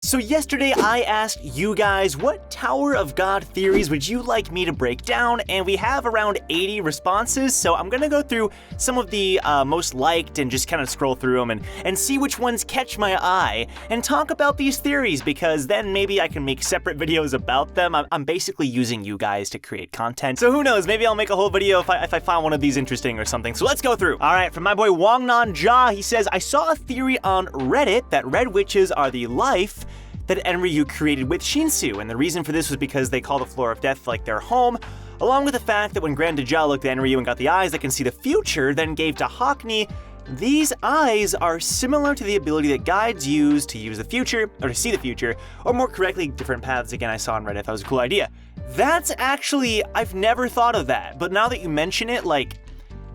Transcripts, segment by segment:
So yesterday I asked you guys what Tower of God theories would you like me to break down, and we have around 80 responses, so I'm gonna go through some of the most liked and just kind of scroll through them and see which ones catch my eye and talk about these theories, because then maybe I can make separate videos about them. I'm basically using you guys to create content, so who knows, maybe I'll make a whole video if I find one of these interesting or something. So let's go through. Alright, from my boy Wongnan Ja, he says, I saw a theory on Reddit that red witches are the life that Enryu created with Shinsu, and the reason for this was because they call the floor of death like their home, along with the fact that when Grand Dajjal looked at Enryu and got the eyes that can see the future, then gave to Hakkni, these eyes are similar to the ability that guides use to use the future, or to see the future, or more correctly, different paths. Again, I saw on Reddit, that was a cool idea. That's actually, I've never thought of that, but now that you mention it, like,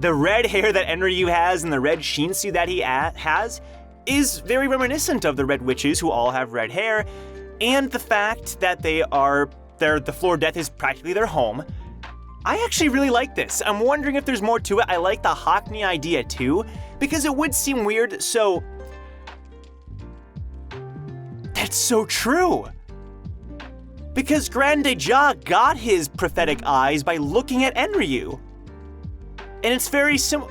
the red hair that Enryu has and the red Shinsu that he has is very reminiscent of the red witches who all have red hair, and the fact that the floor of death is practically their home. I actually really like this. I'm wondering if there's more to it. I like the Hakkni idea too, because it would seem weird, so that's so true. Because Grand Dajjal got his prophetic eyes by looking at Enryu. And it's very similar.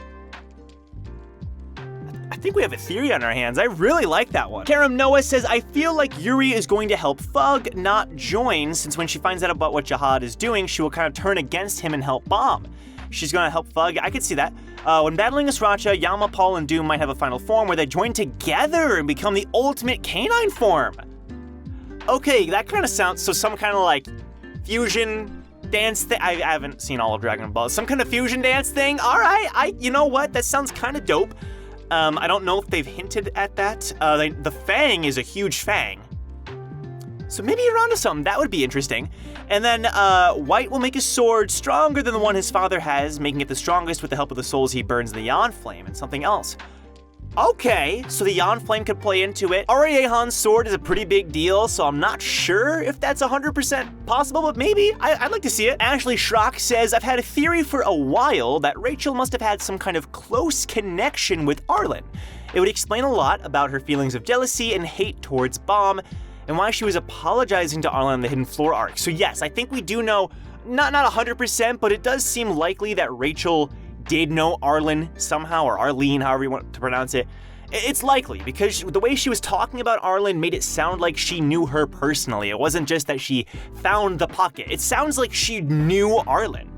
I think we have a theory on our hands. I really like that one. Karam Noah says, I feel like Yuri is going to help Thug, not join, since when she finds out about what Jihad is doing, she will kind of turn against him and help Bomb. She's gonna help Thug. I could see that. When battling Asracha, Yama, Paul, and Doom might have a final form where they join together and become the ultimate canine form. Okay, that kind of sounds, so some kind of like fusion dance thing. I haven't seen all of Dragon Ball. Some kind of fusion dance thing. All right, you know what? That sounds kind of dope. I don't know if they've hinted at that. The fang is a huge fang. So maybe you're onto something. That would be interesting. And then White will make his sword stronger than the one his father has, making it the strongest with the help of the souls he burns in the Yon Flame and something else. Okay, so the Yon Flame could play into it. Ariehan's sword is a pretty big deal, so I'm not sure if that's 100% possible, but maybe. I'd like to see it. Ashley Schrock says, I've had a theory for a while that Rachel must have had some kind of close connection with Arlen. It would explain a lot about her feelings of jealousy and hate towards Bomb, and why she was apologizing to Arlen in the Hidden Floor arc. So yes, I think we do know, not 100%, but it does seem likely that Rachel did know Arlen somehow, or Arlene, however you want to pronounce it. It's likely, because the way she was talking about Arlen made it sound like she knew her personally. It wasn't just that she found the pocket. It sounds like she knew Arlen.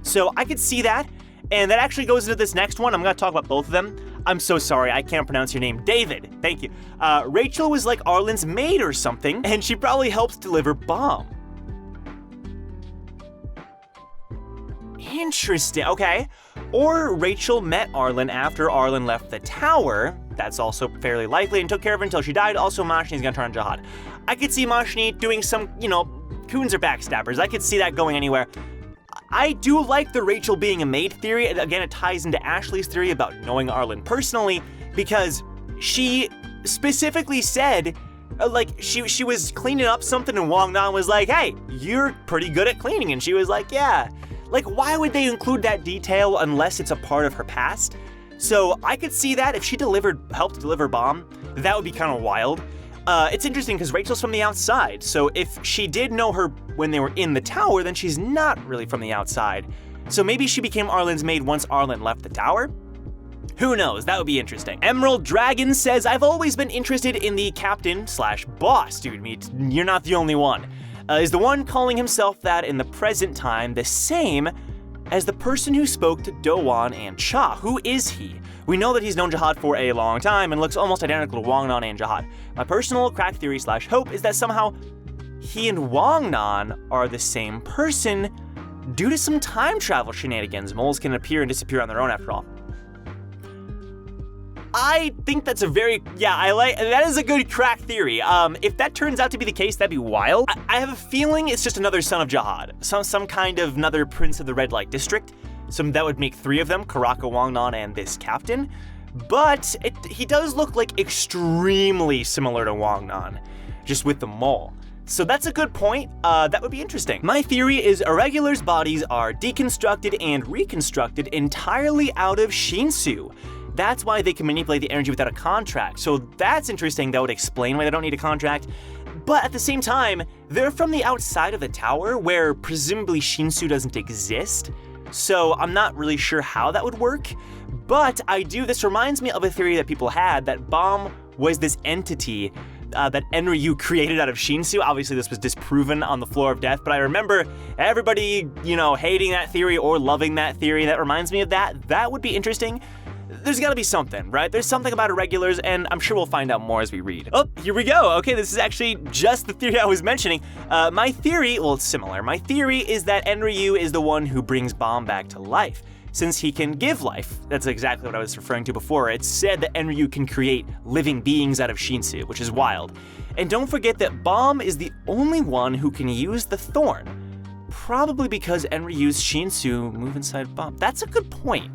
So I could see that, and that actually goes into this next one. I'm gonna talk about both of them. I'm so sorry, I can't pronounce your name. David, thank you. Rachel was like Arlen's maid or something, and she probably helps deliver Bomb. Interesting, okay. Or Rachel met Arlen after Arlen left the tower. That's also fairly likely, and took care of her until she died. Also, Mashni's gonna turn on Jihad. I could see Mashni doing some, Kuns are backstabbers. I could see that going anywhere. I do like the Rachel being a maid theory. Again, it ties into Ashley's theory about knowing Arlen personally, because she specifically said, she was cleaning up something and Wongnan was like, hey, you're pretty good at cleaning. And she was like, yeah. Like, why would they include that detail unless it's a part of her past? So I could see that if she helped deliver Bomb, that would be kind of wild. It's interesting because Rachel's from the outside, so if she did know her when they were in the tower, then she's not really from the outside. So maybe she became Arlen's maid once Arlen left the tower? Who knows, that would be interesting. Emerald Dragon says, I've always been interested in the captain/boss, dude, you're not the only one. Is the one calling himself that in the present time the same as the person who spoke to Dowan and Cha? Who is he? We know that he's known Jihad for a long time and looks almost identical to Wongnan and Jihad. My personal crack theory/hope is that somehow he and Wongnan are the same person due to some time travel shenanigans. Moles can appear and disappear on their own after all. I think that's that is a good crack theory. If that turns out to be the case, that'd be wild. I have a feeling it's just another son of Jihad. Some kind of another prince of the Red Light District. That would make 3 of them, Karaka, Wongnan, and this captain. But he does look like extremely similar to Wongnan, just with the mole. So that's a good point. That would be interesting. My theory is irregulars' bodies are deconstructed and reconstructed entirely out of Shinsu. That's why they can manipulate the energy without a contract. So that's interesting. That would explain why they don't need a contract. But at the same time, they're from the outside of the tower where presumably Shinsu doesn't exist. So I'm not really sure how that would work. But this reminds me of a theory that people had that Bomb was this entity that Enryu created out of Shinsu. Obviously this was disproven on the floor of death, but I remember everybody, hating that theory or loving that theory. That reminds me of that. That would be interesting. There's gotta be something, right? There's something about irregulars, and I'm sure we'll find out more as we read. Oh, here we go. Okay, this is actually just the theory I was mentioning. My theory, well, it's similar. My theory is that Enryu is the one who brings Bomb back to life, since he can give life. That's exactly what I was referring to before. It's said that Enryu can create living beings out of Shinsu, which is wild. And don't forget that Bomb is the only one who can use the thorn. Probably because Enryu's Shinsu move inside Bomb. That's a good point.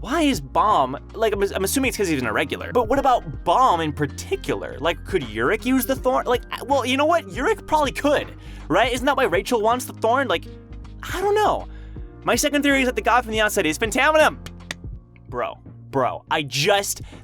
Why is Bomb, I'm assuming it's because he's an irregular, but what about Bomb in particular? Could Yurik use the thorn? Well, you know what? Yurik probably could, right? Isn't that why Rachel wants the thorn? I don't know. My second theory is that the god from the outside is Pentaminum. Bro,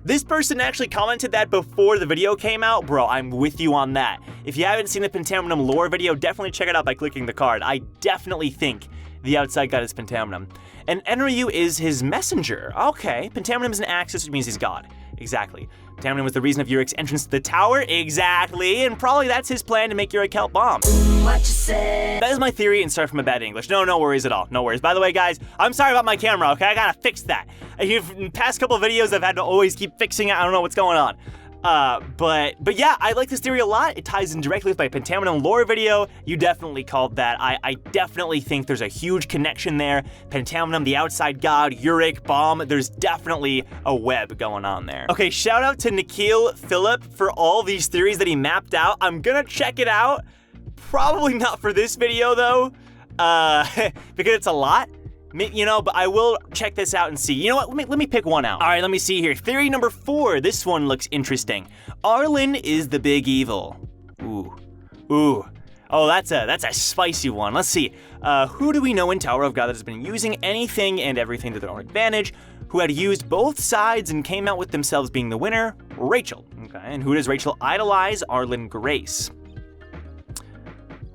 this person actually commented that before the video came out. Bro, I'm with you on that. If you haven't seen the Pentaminum lore video, definitely check it out by clicking the card. I definitely think the outside god is Pentaminum. And Enryu is his messenger. Okay, Pentaminum is an axis, which means he's god. Exactly. Pentaminum was the reason of Yurik's entrance to the tower. Exactly. And probably that's his plan to make Yurik help Bomb. What you say? That is my theory, and sorry for my bad English. No worries at all. No worries. By the way, guys, I'm sorry about my camera, okay? I gotta fix that. In the past couple of videos, I've had to always keep fixing it. I don't know what's going on. But yeah, I like this theory a lot. It ties in directly with my Pentaminum lore video. You definitely called that. I definitely think there's a huge connection there. Pentaminum, the outside god, Yurik, Bomb. There's definitely a web going on there. Okay, shout out to Nikhil Phillip for all these theories that he mapped out. I'm gonna check it out. Probably not for this video though, because it's a lot. But I will check this out and see. You know what, let me pick one out. All right, let me see here. Theory number 4, this one looks interesting. Arlen is the big evil. Ooh. Oh, that's a spicy one. Let's see. Who do we know in Tower of God that has been using anything and everything to their own advantage, who had used both sides and came out with themselves being the winner? Rachel. Okay, and who does Rachel idolize? Arlen Grace.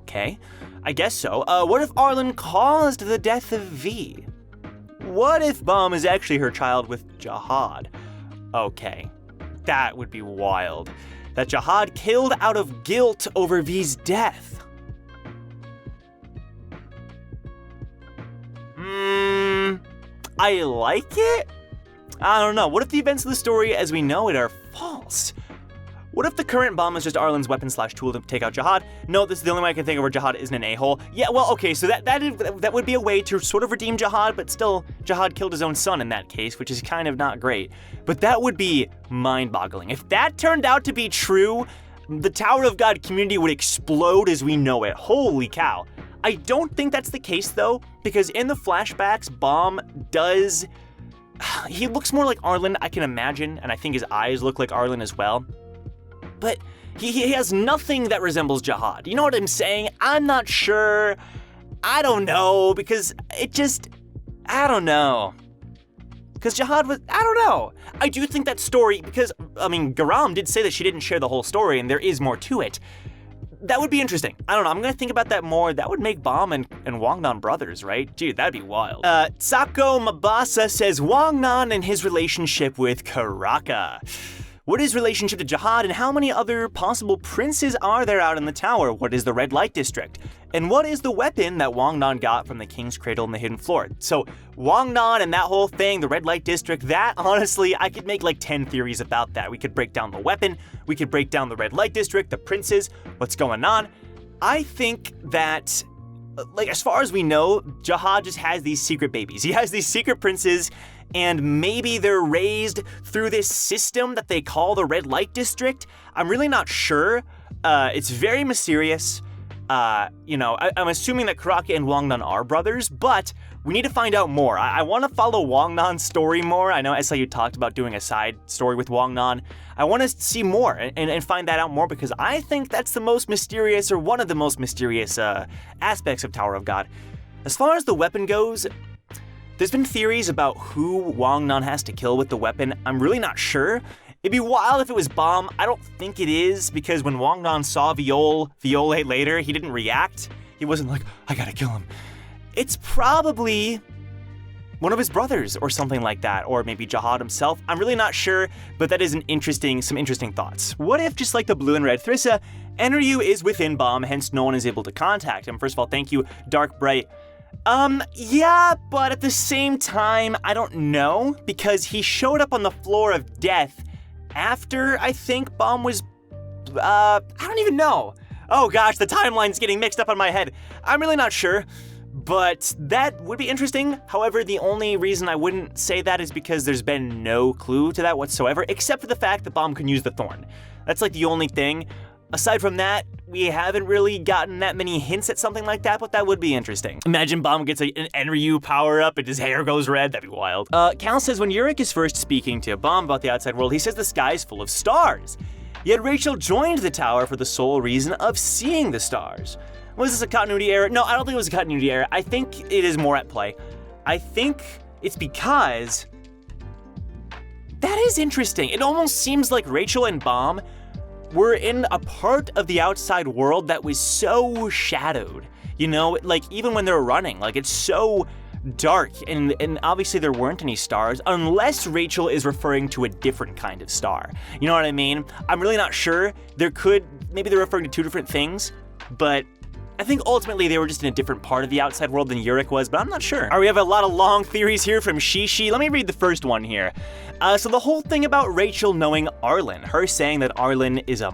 Okay. I guess so. What if Arlen caused the death of V? What if Bomb is actually her child with Jihad? Okay, that would be wild. That Jihad killed out of guilt over V's death. I like it? I don't know. What if the events of the story as we know it are false? What if the current Bomb is just Arlen's weapon/tool to take out Jihad? No, this is the only way I can think of where Jihad isn't an a-hole. Yeah, well, okay, so that would be a way to sort of redeem Jihad, but still, Jihad killed his own son in that case, which is kind of not great. But that would be mind-boggling. If that turned out to be true, the Tower of God community would explode as we know it. Holy cow. I don't think that's the case, though, because in the flashbacks, Bomb does... He looks more like Arlen, I can imagine, and I think his eyes look like Arlen as well. But he has nothing that resembles Jihad. You know what I'm saying? I'm not sure. I don't know, because I don't know. Because Jihad was, I don't know. I do think that story, because, Garam did say that she didn't share the whole story, and there is more to it. That would be interesting. I don't know, I'm gonna think about that more. That would make Bomb and Wangnan brothers, right? Dude, that'd be wild. Sako Mabasa says Wangnan and his relationship with Karaka. What is relationship to Jihad, and how many other possible princes are there out in the tower? What is the Red Light District? And what is the weapon that Wangnan got from the King's Cradle in the Hidden Floor? So Wangnan and that whole thing, the Red Light District, that honestly, I could make like 10 theories about that. We could break down the weapon, we could break down the Red Light District, the princes, what's going on. I think that, as far as we know, Jihad just has these secret babies. He has these secret princes, and maybe they're raised through this system that they call the Red Light District. I'm really not sure. It's very mysterious. I'm assuming that Karaka and Wangnan are brothers, but we need to find out more. I want to follow Wangnan's story more. I know SIU talked about doing a side story with Wangnan. I want to see more and find that out more, because I think that's the most mysterious, or one of the most mysterious aspects of Tower of God. As far as the weapon goes, there's been theories about who Wangnan has to kill with the weapon. I'm really not sure. It'd be wild if it was Bomb. I don't think it is, because when Wangnan saw Violate later, he didn't react. He wasn't like, I gotta kill him. It's probably one of his brothers or something like that, or maybe Jihad himself. I'm really not sure, but that is some interesting thoughts. What if, just like the blue and red Thrissa, Enryu is within Bomb, hence no one is able to contact him? First of all, thank you, Dark Bright. Yeah, but at the same time, I don't know, because he showed up on the floor of death after, I think, Bomb was, I don't even know. Oh gosh, the timeline's getting mixed up on my head. I'm really not sure. But that would be interesting. However, the only reason I wouldn't say that is because there's been no clue to that whatsoever, except for the fact that Bomb can use the thorn. That's like the only thing. Aside from that, we haven't really gotten that many hints at something like that, but that would be interesting. Imagine Bomb gets an Enryu power-up and his hair goes red. That'd be wild. Cal says, when Yurik is first speaking to Bomb about the outside world, he says the sky is full of stars. Yet Rachel joined the tower for the sole reason of seeing the stars. Was this a continuity error? No, I don't think it was a continuity error. I think it is more at play. I think it's because that is interesting. It almost seems like Rachel and Bomb were in a part of the outside world that was so shadowed. You know, like even when they're running, like it's so dark, and obviously there weren't any stars, unless Rachel is referring to a different kind of star. You know what I mean? I'm really not sure. Maybe they're referring to two different things, but I think ultimately they were just in a different part of the outside world than Yurik was, but I'm not sure. All right, we have a lot of long theories here from Shishi. Let me read the first one here. So the whole thing about Rachel knowing Arlen, her saying that Arlen is a,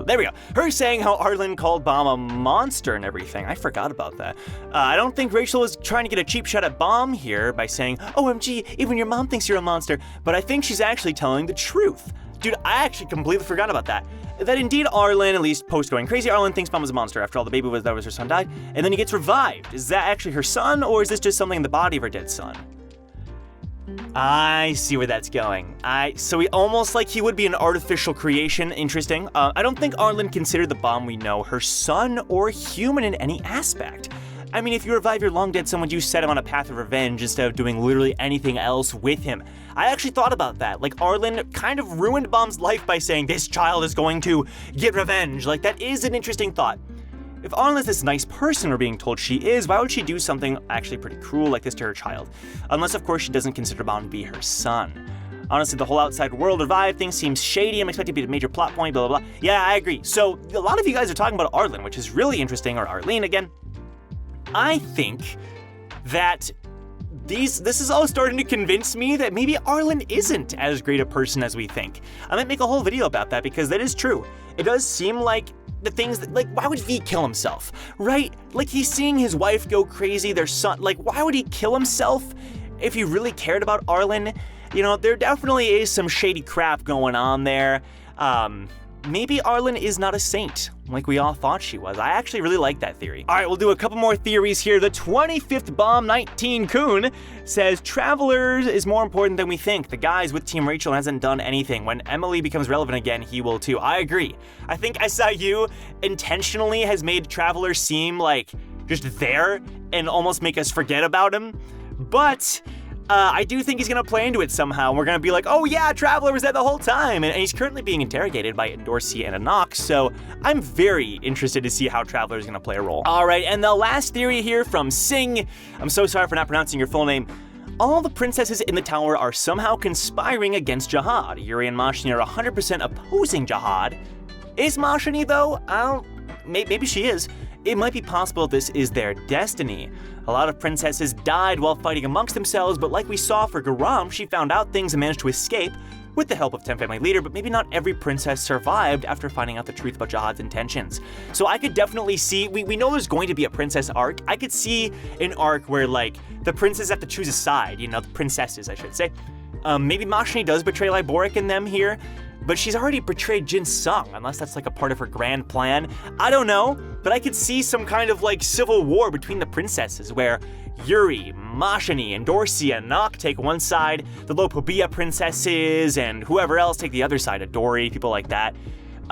there we go. Her saying how Arlen called Bomb a monster and everything. I forgot about that. I don't think Rachel was trying to get a cheap shot at Bomb here by saying, OMG, even your mom thinks you're a monster, but I think she's actually telling the truth. Dude, I actually completely forgot about that. That indeed Arlen, at least post going crazy, Arlen thinks Bomb was a monster. After all, the baby that was her son died, and then he gets revived. Is that actually her son, or is this just something in the body of her dead son? I see where that's going. So he almost like he would be an artificial creation. Interesting. I don't think Arlen considered the Bomb we know her son or human in any aspect. I mean, if you revive your long dead son, would you set him on a path of revenge instead of doing literally anything else with him? I actually thought about that. Like, Arlen kind of ruined Bomb's life by saying, this child is going to get revenge. Like, that is an interesting thought. If Arlen is this nice person we're being told she is, why would she do something actually pretty cruel like this to her child? Unless, of course, she doesn't consider Bomb to be her son. Honestly, the whole outside world revive thing seems shady. I'm expecting it to be a major plot point, blah, blah, blah. Yeah, I agree. So, a lot of you guys are talking about Arlen, which is really interesting, or Arlene again. I think that this is all starting to convince me that maybe Arlen isn't as great a person as we think. I might make a whole video about that because that is true. It does seem like the things that, like, why would V kill himself, right? Like, he's seeing his wife go crazy, their son, like, why would he kill himself if he really cared about Arlen? You know, there definitely is some shady crap going on there. Maybe Arlen is not a saint, like we all thought she was. I actually really like that theory. All right, we'll do a couple more theories here. The 25th Bomb 19 Kun says, Travelers is more important than we think. The guys with Team Rachel hasn't done anything. When Emily becomes relevant again, he will too. I agree. I think SIU intentionally has made Traveler seem like just there and almost make us forget about him. But I do think he's gonna play into it somehow. We're gonna be like, oh yeah, Traveler was there the whole time. And he's currently being interrogated by Dorsey and Anox, so I'm very interested to see how Traveler is gonna play a role. All right, and the last theory here from Sing. I'm so sorry for not pronouncing your full name. All the princesses in the tower are somehow conspiring against Jihad. Yuri and Mashni are 100% opposing Jihad. Is Mashni though? Maybe she is. It might be possible this is their destiny. A lot of princesses died while fighting amongst themselves, but like we saw for Garam, she found out things and managed to escape with the help of 10 family leader, but maybe not every princess survived after finding out the truth about Jihad's intentions. So I could definitely see, we know there's going to be a princess arc. I could see an arc where like the princesses have to choose a side, you know, the princesses I should say. Maybe Mashni does betray Liboric in them here, but she's already betrayed Jin Sung, unless that's like a part of her grand plan. I don't know, but I could see some kind of like civil war between the princesses where Yuri, Mashni, and Dorsey and Nock take one side, the Lopobia princesses and whoever else take the other side, Adori, people like that.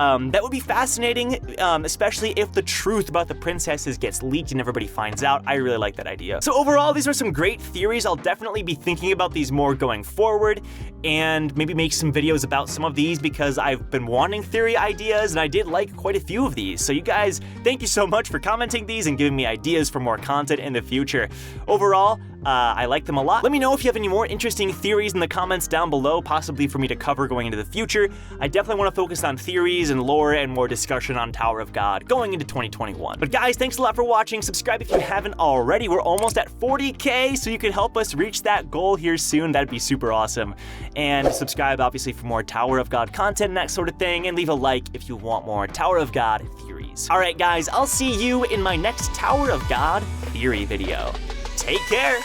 That would be fascinating, especially if the truth about the princesses gets leaked and everybody finds out. I really like that idea. So overall, these are some great theories. I'll definitely be thinking about these more going forward, and maybe make some videos about some of these because I've been wanting theory ideas and I did like quite a few of these. So you guys, thank you so much for commenting these and giving me ideas for more content in the future. Overall, I like them a lot. Let me know if you have any more interesting theories in the comments down below, possibly for me to cover going into the future. I definitely want to focus on theories and lore and more discussion on Tower of God going into 2021. But guys, thanks a lot for watching. Subscribe if you haven't already. We're almost at 40K, so you can help us reach that goal here soon. That'd be super awesome. And subscribe, obviously, for more Tower of God content and that sort of thing. And leave a like if you want more Tower of God theories. All right, guys, I'll see you in my next Tower of God theory video. Take care.